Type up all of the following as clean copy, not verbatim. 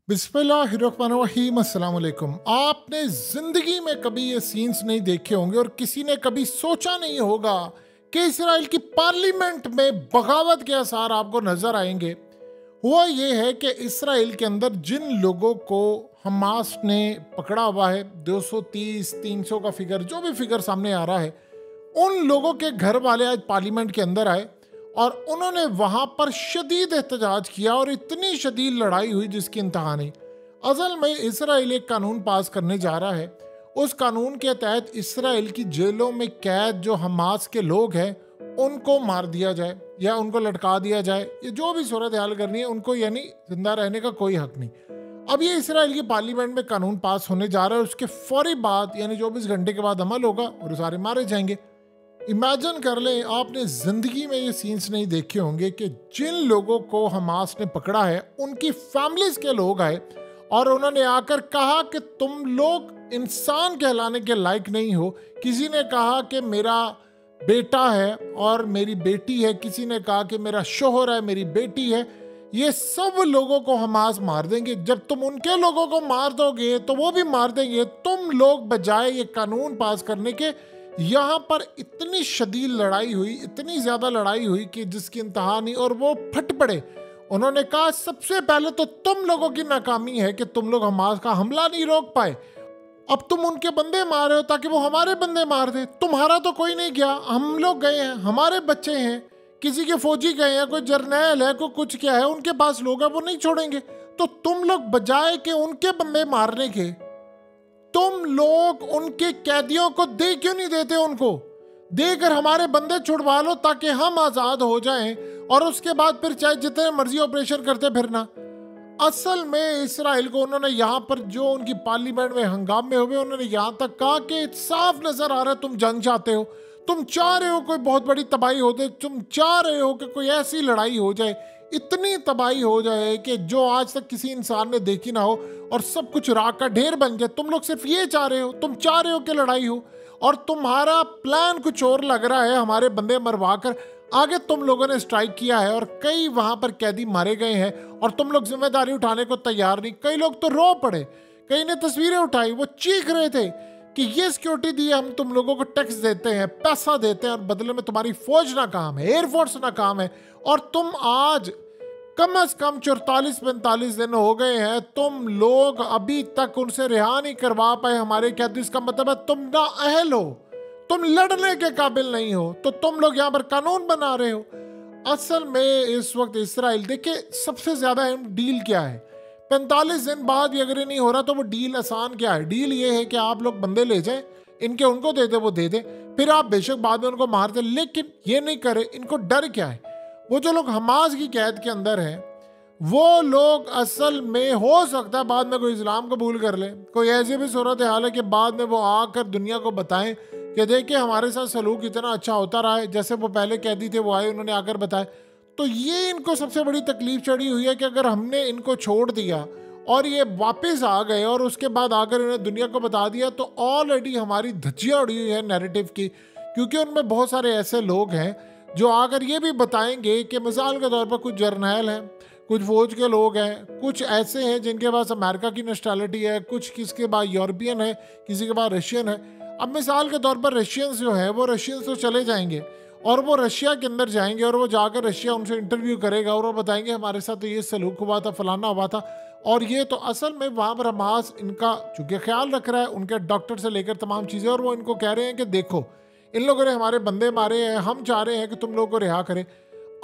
बिस्मिल्लाहिर्रहमानिर्रहीम अस्सलाम वालेकुम। आपने ज़िंदगी में कभी ये सीन्स नहीं देखे होंगे और किसी ने कभी सोचा नहीं होगा कि इसराइल की पार्लियामेंट में बगावत के आसार आपको नज़र आएंगे। हुआ ये है कि इसराइल के अंदर जिन लोगों को हमास ने पकड़ा हुआ है, 230 300 का फिगर, जो भी फिगर सामने आ रहा है, उन लोगों के घर वाले आज पार्लियामेंट के अंदर आए और उन्होंने वहां पर शदीद एहतजाज किया और इतनी शदीद लड़ाई हुई जिसकी इंतहा नहीं। असल में इसराइल एक कानून पास करने जा रहा है। उस कानून के तहत इसराइल की जेलों में कैद जो हमास के लोग हैं उनको मार दिया जाए या उनको लटका दिया जाए, ये जो भी सूरत हाल करनी है उनको, यानी जिंदा रहने का कोई हक नहीं। अब ये इसराइल की पार्लियामेंट में कानून पास होने जा रहा है, उसके फौरी बाद यानी 24 घंटे के बाद अमल होगा और सारे मारे जाएंगे। इमेजिन कर लें, आपने ज़िंदगी में ये सीन्स नहीं देखे होंगे कि जिन लोगों को हमास ने पकड़ा है उनकी फैमिलीज के लोग आए और उन्होंने आकर कहा कि तुम लोग इंसान कहलाने के लायक नहीं हो। किसी ने कहा कि मेरा बेटा है और मेरी बेटी है, किसी ने कहा कि मेरा शोहर है, मेरी बेटी है। ये सब लोगों को हमास मार देंगे। जब तुम उनके लोगों को मार दोगे तो वो भी मार देंगे। तुम लोग बजाय ये कानून पास करने के, यहाँ पर इतनी शदीद लड़ाई हुई, इतनी ज़्यादा लड़ाई हुई कि जिसकी इंतहा नहीं, और वो फट पड़े। उन्होंने कहा सबसे पहले तो तुम लोगों की नाकामी है कि तुम लोग हमास का हमला नहीं रोक पाए। अब तुम उनके बंदे मार रहे हो ताकि वो हमारे बंदे मार दे। तुम्हारा तो कोई नहीं गया, हम लोग गए हैं, हमारे बच्चे हैं, किसी के फौजी गए हैं, कोई जर्नैल है, कोई कुछ क्या है, उनके पास लोग हैं, वो नहीं छोड़ेंगे। तो तुम लोग बजाय के उनके बंदे मारने के, तुम लोग उनके कैदियों को दे क्यों नहीं देते? उनको देकर हमारे बंदे छुड़वा लो ताकि हम आज़ाद हो जाएं और उसके बाद फिर चाहे जितने मर्जी ऑपरेशन करते फिरना। असल में इसराइल को उन्होंने यहाँ पर जो उनकी पार्लियामेंट में हंगामे हुए, उन्होंने यहाँ तक कहा कि साफ नजर आ रहा है तुम जंग चाहते हो, तुम चाह रहे हो कोई बहुत बड़ी तबाही हो जाए, तुम चाह रहे हो कि कोई ऐसी लड़ाई हो जाए, इतनी तबाही हो जाए कि जो आज तक किसी इंसान ने देखी ना हो और सब कुछ राख का ढेर बन जाए। तुम लोग सिर्फ ये चाह रहे हो, तुम चाह रहे हो कि लड़ाई हो और तुम्हारा प्लान कुछ और लग रहा है। हमारे बंदे मरवा कर आगे तुम लोगों ने स्ट्राइक किया है और कई वहां पर कैदी मारे गए हैं और तुम लोग जिम्मेदारी उठाने को तैयार नहीं। कई लोग तो रो पड़े, कई ने तस्वीरें उठाई, वो चीख रहे थे कि ये सिक्योरिटी दी, हम तुम लोगों को टैक्स देते हैं, पैसा देते हैं और बदले में तुम्हारी फौज नाकाम है, एयरफोर्स नाकाम है और तुम आज कम से कम 44-45 दिन हो गए हैं, तुम लोग अभी तक उनसे रिहा नहीं करवा पाए हमारे कैदी। इसका मतलब है तुम ना अहल हो, तुम लड़ने के काबिल नहीं हो, तो तुम लोग यहाँ पर कानून बना रहे हो। असल में इस वक्त इसराइल, देखिए सबसे ज्यादा अहम डील क्या है। 45 दिन बाद भी अगर ये नहीं हो रहा तो वो डील आसान क्या है? डील ये है कि आप लोग बंदे ले जाए, इनके उनको दे दे, वो दे दे, फिर आप बेशक बाद में उनको मार दे, लेकिन ये नहीं करे। इनको डर क्या है? वो जो लोग हमास की कैद के अंदर हैं, वो लोग असल में हो सकता है बाद में कोई इस्लाम कबूल कर ले, कोई ऐसी भी सूरत हाल है कि बाद में वो आकर दुनिया को बताएं कि देखिए हमारे साथ सलूक इतना अच्छा होता रहा है, जैसे वो पहले कैदी थे वो आए, उन्होंने आकर बताया। तो ये इनको सबसे बड़ी तकलीफ चढ़ी हुई है कि अगर हमने इनको छोड़ दिया और ये वापस आ गए और उसके बाद आकर इन्हें दुनिया को बता दिया तो ऑलरेडी हमारी धज्जियाँ उड़ी हुई है नैरेटिव की, क्योंकि उनमें बहुत सारे ऐसे लोग हैं जो आकर ये भी बताएंगे कि मिसाल के तौर पर कुछ जर्नैल हैं, कुछ फौज के लोग हैं, कुछ ऐसे हैं जिनके पास अमेरिका की नेशनैलिटी है, कुछ किसके पास यूरोपियन है, किसी के पास रशियन है। अब मिसाल के तौर पर रशियंस जो है वो रशियंस तो चले जाएंगे और वो रशिया के अंदर जाएंगे और वो जाकर रशिया उनसे इंटरव्यू करेगा और वो बताएंगे हमारे साथ तो ये सलूक हुआ था, फलाना हुआ था और ये तो असल में वहाँ पर हमास इनका चूँकि ख्याल रख रहा है, उनके डॉक्टर से लेकर तमाम चीज़ें, और वो इनको कह रहे हैं कि देखो इन लोगों ने हमारे बंदे मारे हैं, हम चाह रहे हैं कि तुम लोगों को रिहा करें।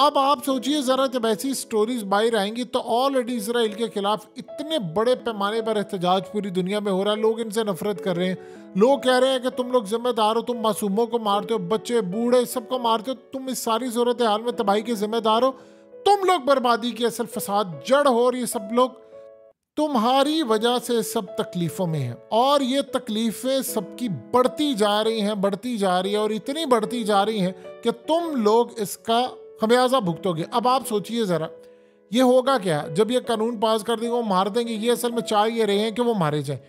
अब आप सोचिए ज़रा, जब ऐसी स्टोरीज बाहर आएंगी तो ऑलरेडी इसराइल के खिलाफ इतने बड़े पैमाने पर एहतजाज पूरी दुनिया में हो रहा है, लोग इनसे नफरत कर रहे हैं, लोग कह रहे हैं कि तुम लोग जिम्मेदार हो, तुम मासूमों को मारते हो, बच्चे बूढ़े सबको मारते हो, तुम इस सारी सूरत हाल में तबाही के जिम्मेदार हो, तुम लोग बर्बादी की असल फसाद जड़ हो और ये सब लोग तुम्हारी वजह से सब तकलीफ़ों में हैं और ये तकलीफ़ें सबकी बढ़ती जा रही हैं, बढ़ती जा रही है और इतनी बढ़ती जा रही हैं कि तुम लोग इसका खमियाजा भुगतोगे। अब आप सोचिए ज़रा, ये होगा क्या जब ये कानून पास कर देंगे, वो मार देंगे। ये असल में चाह ये रहे हैं कि वो मारे जाए,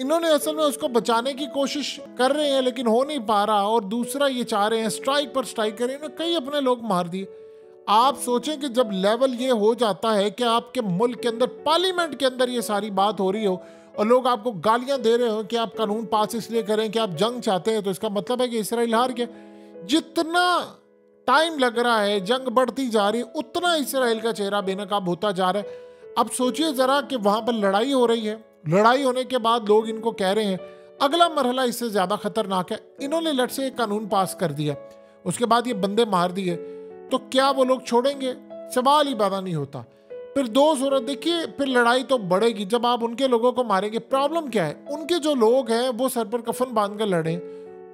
इन्होंने असल में उसको बचाने की कोशिश कर रहे हैं लेकिन हो नहीं पा रहा, और दूसरा ये चाह रहे हैं स्ट्राइक पर स्ट्राइक करें, इन्होंने कई अपने लोग मार दिए। आप सोचें कि जब लेवल ये हो जाता है कि आपके मुल्क के अंदर, पार्लियामेंट के अंदर ये सारी बात हो रही हो और लोग आपको गालियां दे रहे हो कि आप कानून पास इसलिए करें कि आप जंग चाहते हैं, तो इसका मतलब है कि इसराइल हार गया। जितना टाइम लग रहा है, जंग बढ़ती जा रही है, उतना इसराइल का चेहरा बेनकाब होता जा रहा है। अब सोचिए जरा कि वहां पर लड़ाई हो रही है, लड़ाई होने के बाद लोग इनको कह रहे हैं अगला मरहला इससे ज्यादा खतरनाक है। इन्होंने लट से एक कानून पास कर दिया, उसके बाद ये बंदे मार दिए, तो क्या वो लोग छोड़ेंगे? सवाल ही पैदा नहीं होता। फिर दो सूरत देखिए, फिर लड़ाई तो बढ़ेगी जब आप उनके लोगों को मारेंगे। प्रॉब्लम क्या है, उनके जो लोग हैं वो सर पर कफन बांध कर लड़े,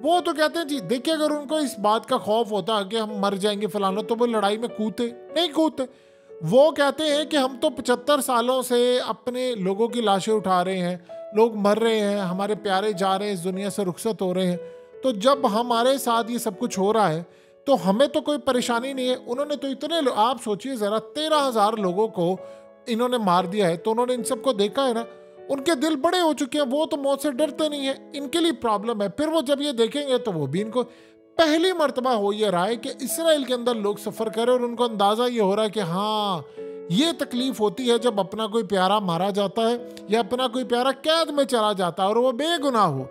वो तो कहते हैं जी देखिए, अगर उनको इस बात का खौफ होता कि हम मर जाएंगे फलाना, तो वो लड़ाई में कूदते नहीं। कूदते वो कहते हैं कि हम तो 75 सालों से अपने लोगों की लाशें उठा रहे हैं, लोग मर रहे हैं, हमारे प्यारे जा रहे हैं, इस दुनिया से रुखसत हो रहे हैं, तो जब हमारे साथ ये सब कुछ हो रहा है तो हमें तो कोई परेशानी नहीं है। उन्होंने तो इतने आप सोचिए ज़रा, 13,000 लोगों को इन्होंने मार दिया है, तो उन्होंने इन सबको देखा है ना, उनके दिल बड़े हो चुके हैं, वो तो मौत से डरते नहीं है, इनके लिए प्रॉब्लम है। फिर वो जब ये देखेंगे तो वो भी, इनको पहली मर्तबा हो ये रहा है कि इसराइल के अंदर लोग सफ़र करें और उनको अंदाज़ा ये हो रहा है कि हाँ, ये तकलीफ होती है जब अपना कोई प्यारा मारा जाता है या अपना कोई प्यारा कैद में चला जाता है और वो बेगुनाह हो।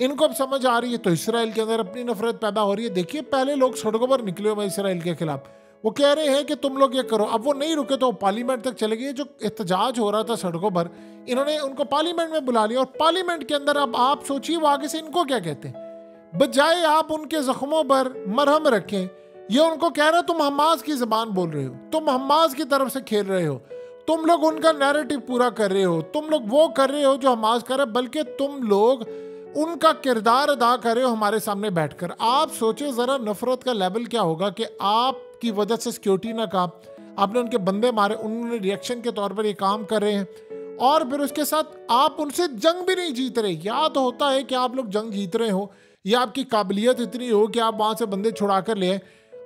इनको अब समझ आ रही है, तो इसराइल के अंदर अपनी नफरत पैदा हो रही है। देखिए पहले लोग सड़कों पर निकले हुए इसराइल के खिलाफ, वो कह रहे हैं कि तुम लोग ये करो। अब वो नहीं रुके तो पार्लियामेंट तक चले गए। जो एहतजाज हो रहा था सड़कों पर, इन्होंने उनको पार्लियामेंट में बुला लिया, और पार्लियामेंट के अंदर अब आप सोचिए वो आगे से इनको क्या कहते हैं। बजाय आप उनके जख्मों पर मरहम रखें, ये उनको कह रहे हो तुम हमास की जबान बोल रहे हो, तुम हमास की तरफ से खेल रहे हो, तुम लोग उनका नैरेटिव पूरा कर रहे हो, तुम लोग वो कर रहे हो जो हमास कर रहे, बल्कि तुम लोग उनका किरदार अदा कर रहे हो हमारे सामने बैठकर। आप सोचे जरा नफरत का लेवल क्या होगा कि आपकी वजह से सिक्योरिटी ना काम, आपने उनके बंदे मारे, उन्होंने रिएक्शन के तौर पर ये काम कर रहे हैं, और फिर उसके साथ आप उनसे जंग भी नहीं जीत रहे। या तो होता है कि आप लोग जंग जीत रहे हो, या आपकी काबिलियत इतनी हो कि आप वहां से बंदे छुड़ा कर ले आए।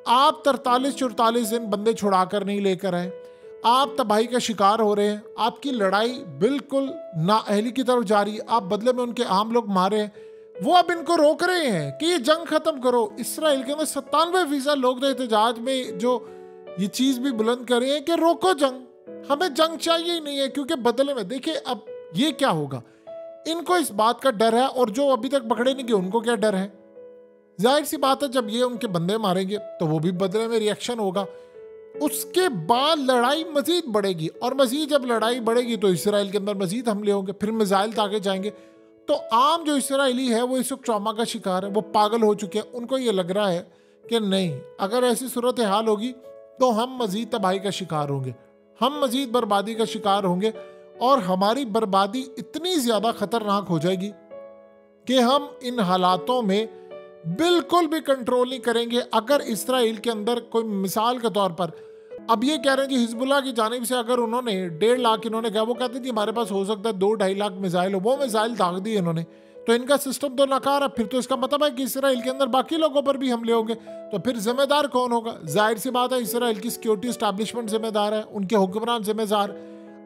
आप 43-44 दिन बंदे छुड़ा कर नहीं लेकर आए, आप तबाही का शिकार हो रहे हैं, आपकी लड़ाई बिल्कुल नाअहली की तरफ जा रही है, आप बदले में उनके आम लोग मारे हैं। वो अब इनको रोक रहे हैं कि ये जंग खत्म करो। इसराइल के अंदर 97% लोग तो एहतजाज में जो ये चीज भी बुलंद कर रहे हैं कि रोको जंग, हमें जंग चाहिए ही नहीं है, क्योंकि बदले में देखिए अब ये क्या होगा। इनको इस बात का डर है, और जो अभी तक पकड़े नहीं गए उनको क्या डर है। जाहिर सी बात है जब ये उनके बंदे मारेंगे तो वो भी बदले में रिएक्शन होगा। उसके बाद लड़ाई मजीद बढ़ेगी, और मजीद जब लड़ाई बढ़ेगी तो इसराइल के अंदर मजीद हमले होंगे, फिर मिसाइल ताके जाएंगे। तो आम जो इसराइली है वो इस वक्त ट्रॉमा का शिकार है, वो पागल हो चुके हैं। उनको ये लग रहा है कि नहीं, अगर ऐसी सूरत हाल होगी तो हम मजीद तबाही का शिकार होंगे, हम मजीद बर्बादी का शिकार होंगे, और हमारी बर्बादी इतनी ज़्यादा खतरनाक हो जाएगी कि हम इन हालातों में बिल्कुल भी कंट्रोल नहीं करेंगे। अगर इसराइल के अंदर कोई मिसाल के तौर पर अब ये कह रहे हैं जी हिजबुल्लाह की जानिब से अगर उन्होंने 1.5 लाख इन्होंने कहा, वो कहते जी हमारे पास हो सकता है 2-2.5 लाख मिसाइल हो, वो मिसाइल दाग दिए इन्होंने, तो इनका सिस्टम तो नाकार है। फिर तो इसका मतलब है कि इसराइल के अंदर बाकी लोगों पर भी हमले होंगे, तो फिर जिम्मेदार कौन होगा? जाहिर सी बात है इसराइल की सिक्योरिटी एस्टैब्लिशमेंट जिम्मेदार है, उनके हुक्मरान जिम्मेदार।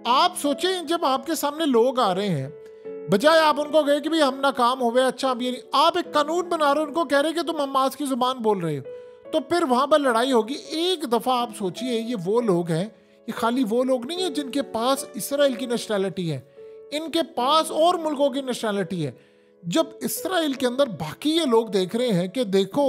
आप सोचें जब आपके सामने लोग आ रहे हैं, बजाय आप उनको कहे कि भाई हम नाकाम हो गए, अच्छा अब ये आप एक कानून बना रहे हो, उनको कह रहे कि तुम हमास की जुबान बोल रहे हो, तो फिर वहां पर लड़ाई होगी। एक दफा आप सोचिए, ये वो लोग हैं, ये खाली वो लोग नहीं है जिनके पास इसराइल की नेशनैलिटी है, इनके पास और मुल्कों की नेशनैलिटी है। जब इसराइल के अंदर बाकी ये लोग देख रहे हैं कि देखो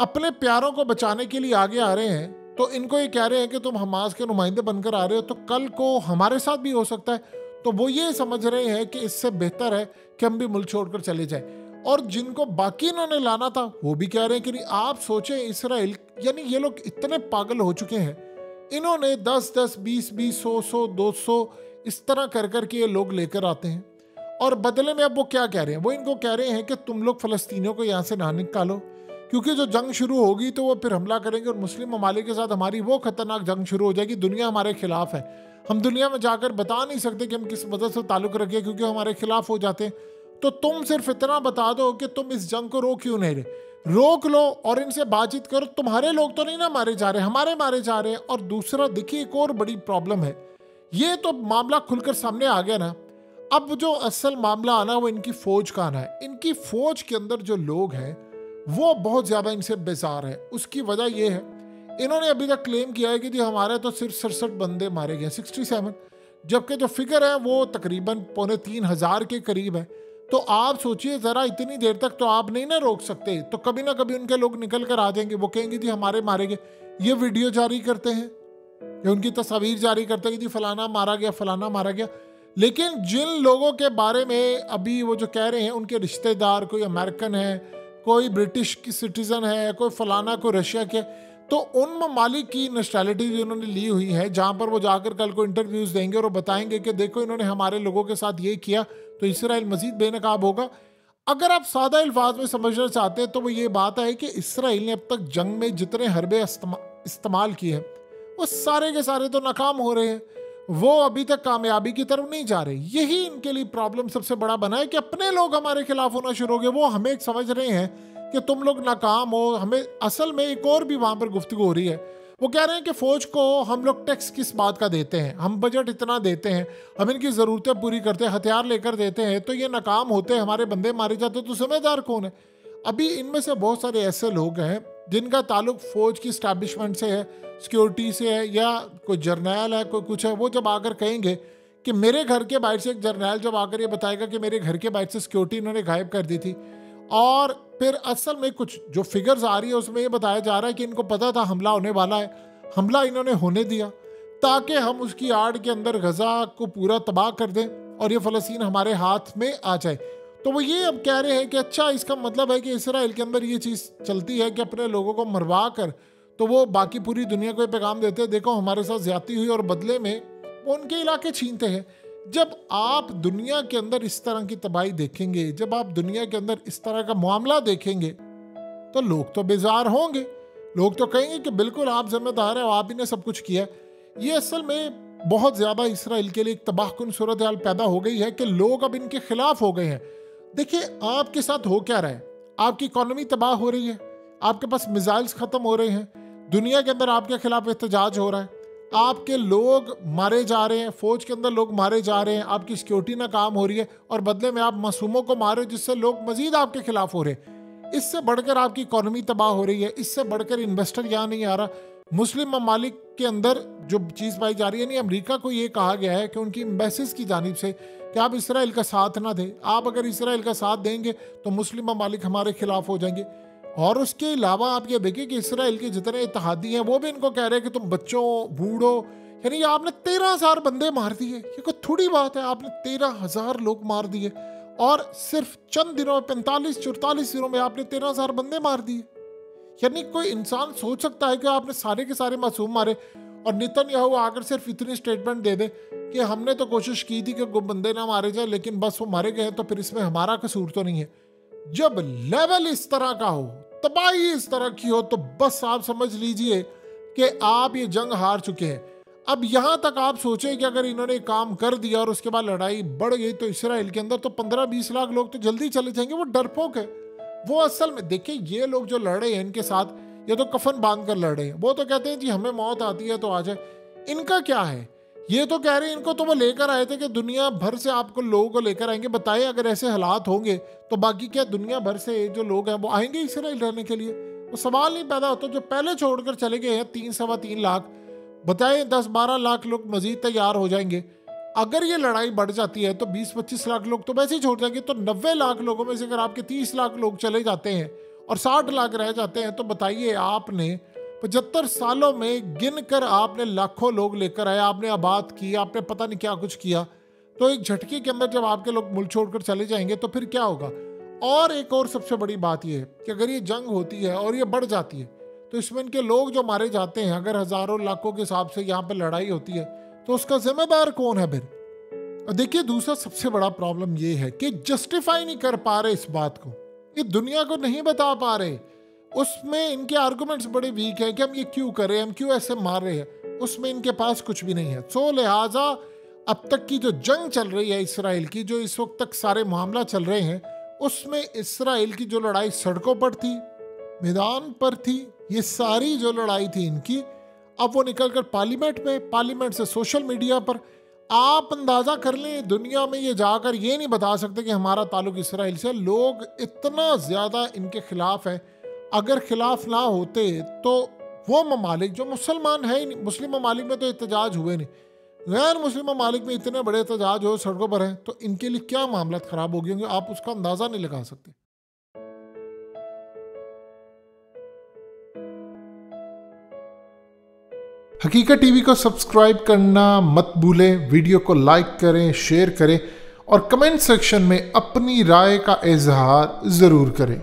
अपने प्यारों को बचाने के लिए आगे आ रहे हैं, तो इनको ये कह रहे हैं कि तुम हमास के नुमाइंदे बनकर आ रहे हो, तो कल को हमारे साथ भी हो सकता है, तो वो ये समझ रहे हैं कि इससे बेहतर है कि हम भी मुल्क छोड़कर चले जाएं। और जिनको बाकी इन्होंने लाना था वो भी कह रहे हैं कि नहीं। आप सोचें इसराइल, यानी ये लोग इतने पागल हो चुके हैं, इन्होंने 10-10, 20-20, 100-100, 200 इस तरह कर कर के ये लोग लेकर आते हैं, और बदले में अब वो क्या कह रहे हैं? वो इनको कह रहे हैं कि तुम लोग फ़लस्तीनियों को यहाँ से ना निकालो, क्योंकि जो जंग शुरू होगी तो वो फिर हमला करेंगे, और मुस्लिम ममालिक के साथ हमारी वो खतरनाक जंग शुरू हो जाएगी, दुनिया हमारे खिलाफ है। हम दुनिया में जाकर बता नहीं सकते कि हम किस वजह से ताल्लुक़ रखें, क्योंकि हमारे खिलाफ हो जाते हैं। तो तुम सिर्फ इतना बता दो कि तुम इस जंग को रोक क्यों नहीं रहे, रोक लो और इनसे बातचीत करो। तुम्हारे लोग तो नहीं ना मारे जा रहे, हमारे मारे जा रहे हैं। और दूसरा देखिए, एक और बड़ी प्रॉब्लम है, ये तो मामला खुलकर सामने आ गया ना, अब जो असल मामला आना वो इनकी फौज का आना है। इनकी फौज के अंदर जो लोग हैं वो बहुत ज़्यादा इनसे बेजार है। उसकी वजह यह है, इन्होंने अभी तक क्लेम किया है कि जी हमारे तो सिर्फ 67 बंदे मारे गए, 67, जबकि जो फिगर है वो तकरीबन 2,500 के करीब है। तो आप सोचिए ज़रा, इतनी देर तक तो आप नहीं ना रोक सकते, तो कभी ना कभी उनके लोग निकल कर आ जाएंगे, वो कहेंगे जी हमारे मारे गए। ये वीडियो जारी करते हैं या उनकी तस्वीर जारी करते हैं कि जी फलाना मारा गया, फलाना मारा गया। लेकिन जिन लोगों के बारे में अभी वो जो कह रहे हैं, उनके रिश्तेदार कोई अमेरिकन है, कोई ब्रिटिश की सिटीज़न है, कोई फलाना, कोई रशिया के, तो उन ममालिक की नेशनैलिटी जो उन्होंने ली हुई है, जहाँ पर वो जाकर कल को इंटरव्यूज़ देंगे और वो बताएंगे कि देखो इन्होंने हमारे लोगों के साथ ये किया, तो इसराइल मज़ीद बेनकाब होगा। अगर आप सादा अल्फाज में समझना चाहते हैं तो वो ये बात है कि इसराइल ने अब तक जंग में जितने हरबे इस्तेमाल किए हैं वो सारे के सारे तो नाकाम हो रहे हैं, वो अभी तक कामयाबी की तरफ नहीं जा रहे। यही इनके लिए प्रॉब्लम सबसे बड़ा बना है कि अपने लोग हमारे खिलाफ होना शुरू हो गए। वो हमें समझ रहे हैं कि तुम लोग नाकाम हो। हमें असल में एक और भी वहाँ पर गुफ्तगू हो रही है, वो कह रहे हैं कि फ़ौज को हम लोग टैक्स किस बात का देते हैं, हम बजट इतना देते हैं, हम इनकी ज़रूरतें पूरी करते हैं, हथियार लेकर देते हैं, तो ये नाकाम होते हैं, हमारे बंदे मारे जाते, तो जिम्मेदार कौन है? अभी इनमें से बहुत सारे ऐसे लोग हैं जिनका ताल्लुक फ़ौज की स्टैब्लिशमेंट से है, सिक्योरिटी से है, या कोई जर्नैल है, कोई कुछ है। वो जब आकर कहेंगे कि मेरे घर के बाहर से, एक जर्नैल जब आकर ये बताएगा कि मेरे घर के बाहर से सिक्योरिटी इन्होंने गायब कर दी थी, और फिर असल में कुछ जो फिगर्स आ रही है उसमें ये बताया जा रहा है कि इनको पता था हमला होने वाला है, हमला इन्होंने होने दिया ताकि हम उसकी आड़ के अंदर गजा को पूरा तबाह कर दें और ये फ़लस्तीन हमारे हाथ में आ जाए। तो वो ये अब कह रहे हैं कि अच्छा, इसका मतलब है कि इसराइल के अंदर ये चीज़ चलती है कि अपने लोगों को मरवा कर तो वो बाकी पूरी दुनिया को ये पैगाम देते हैं, देखो हमारे साथ ज्यादती हुई और बदले में वो उनके इलाके छीनते हैं। जब आप दुनिया के अंदर इस तरह की तबाही देखेंगे, जब आप दुनिया के अंदर इस तरह का मामला देखेंगे, तो लोग तो बेजार होंगे, लोग तो कहेंगे कि बिल्कुल आप जिम्मेदार है, आप ही ने सब कुछ किया। ये असल में बहुत ज़्यादा इसराइल के लिए एक तबाहकुन सूरत हाल पैदा हो गई है कि लोग अब इनके खिलाफ हो गए हैं। देखिए आपके साथ हो क्या रहा है, आपकी इकॉनमी तबाह हो रही है, आपके पास मिसाइल्स ख़त्म हो रहे हैं, दुनिया के अंदर आपके खिलाफ एहतजाज हो रहा है, आपके लोग मारे जा रहे हैं, फौज के अंदर लोग मारे जा रहे हैं, आपकी सिक्योरिटी नाकाम हो रही है, और बदले में आप मासूमों को मारे जिससे लोग मजीद आपके खिलाफ हो रहे हैं। इससे बढ़कर आपकी इकॉनमी तबाह हो रही है, इससे बढ़कर इन्वेस्टर यहाँ नहीं आ रहा। मुस्लिम ममालिक के अंदर जो चीज़ पाई जा रही है, नहीं, अमेरिका को ये कहा गया है कि उनकी एम्बेसीज की जानिब से कि आप इसराइल का साथ ना दें, आप अगर इसराइल का साथ देंगे तो मुस्लिम ममालिक हमारे खिलाफ हो जाएंगे। और उसके अलावा आप ये देखिए कि इसराइल के जितने इत्तेहादी हैं वो भी इनको कह रहे हैं कि तुम बच्चों, बूढ़ों, यानी आपने 13,000 बंदे मार दिए, ये कोई थोड़ी बात है, आपने 13,000 लोग मार दिए, और सिर्फ चंद दिनों में 45-44 दिनों में आपने 13,000 बंदे मार दिए। यानी कोई इंसान सोच सकता है कि आपने सारे के सारे मासूम मारे, और नेतन्याहू आकर सिर्फ इतनी स्टेटमेंट दे दे कि हमने तो कोशिश की थी कि बंदे ना मारे जाए, लेकिन बस वो मारे गए, तो फिर इसमें हमारा कसूर तो नहीं है। जब लेवल इस तरह का हो, तबाही इस तरह की हो, तो बस आप समझ लीजिए कि आप ये जंग हार चुके हैं। अब यहां तक आप सोचें कि अगर इन्होंने काम कर दिया और उसके बाद लड़ाई बढ़ गई तो इसराइल के अंदर तो 15-20 लाख लोग तो जल्दी चले जाएंगे। वो डरपोक है। वो असल में देखिए, ये लोग जो लड़े हैं इनके साथ, ये तो कफन बांध कर लड़े हैं। वो तो कहते हैं जी हमें मौत आती है तो आ जाए। इनका क्या है, ये तो कह रहे हैं, इनको तो वो लेकर आए थे कि दुनिया भर से आपको लोगों को लेकर आएंगे। बताइए अगर ऐसे हालात होंगे तो बाकी क्या दुनिया भर से जो लोग हैं वो आएंगे इसराइल रहने के लिए? वो सवाल नहीं पैदा होता। जो पहले छोड़कर चले गए हैं 3-3.25 लाख, बताए 10-12 लाख लोग मजीद तैयार हो जाएंगे। अगर ये लड़ाई बढ़ जाती है तो 20-25 लाख लोग तो वैसे ही छोड़ जाएंगे। तो 90 लाख लोगों में से अगर आपके 30 लाख लोग चले जाते हैं और 60 लाख रह जाते हैं, तो बताइए आपने 75 सालों में गिन कर आपने लाखों लोग लेकर आए, आपने आबाद की, आपने पता नहीं क्या कुछ किया। तो एक झटके के अंदर जब आपके लोग मुल्क छोड़कर चले जाएंगे तो फिर क्या होगा? और एक और सबसे बड़ी बात यह है कि अगर ये जंग होती है और ये बढ़ जाती है तो इसमें इनके लोग जो मारे जाते हैं, अगर हजारों लाखों के हिसाब से यहाँ पर लड़ाई होती है तो उसका जिम्मेदार कौन है फिर? और देखिए दूसरा सबसे बड़ा प्रॉब्लम ये है कि जस्टिफाई नहीं कर पा रहे इस बात को, ये दुनिया को नहीं बता पा रहे। उसमें इनके आर्गुमेंट्स बड़े वीक हैं कि हम ये क्यों करें, हम क्यों ऐसे मार रहे हैं। उसमें इनके पास कुछ भी नहीं है। सो लिहाजा अब तक की जो जंग चल रही है इसराइल की, जो इस वक्त तक सारे मामला चल रहे हैं, उसमें इसराइल की जो लड़ाई सड़कों पर थी, मैदान पर थी, ये सारी जो लड़ाई थी इनकी, अब वो निकलकर पार्लियामेंट में, पार्लियामेंट से सोशल मीडिया पर। आप अंदाजा कर लें, दुनिया में ये जाकर ये नहीं बता सकते कि हमारा ताल्लुक इसराइल से। लोग इतना ज्यादा इनके खिलाफ है। अगर खिलाफ ना होते तो वो ममालिक जो मुसलमान है ही नहीं, मुस्लिम ममालिक में तो एहतजाज हुए नहीं, गैर मुस्लिम ममालिक में इतने बड़े एहतजाज हो, सड़कों पर हैं, तो इनके लिए क्या मामला ख़राब हो गए होंगे, आप उसका अंदाज़ा नहीं लगा सकते। हकीकत टीवी को सब्सक्राइब करना मत भूलें, वीडियो को लाइक करें, शेयर करें और कमेंट सेक्शन में अपनी राय का इजहार ज़रूर करें।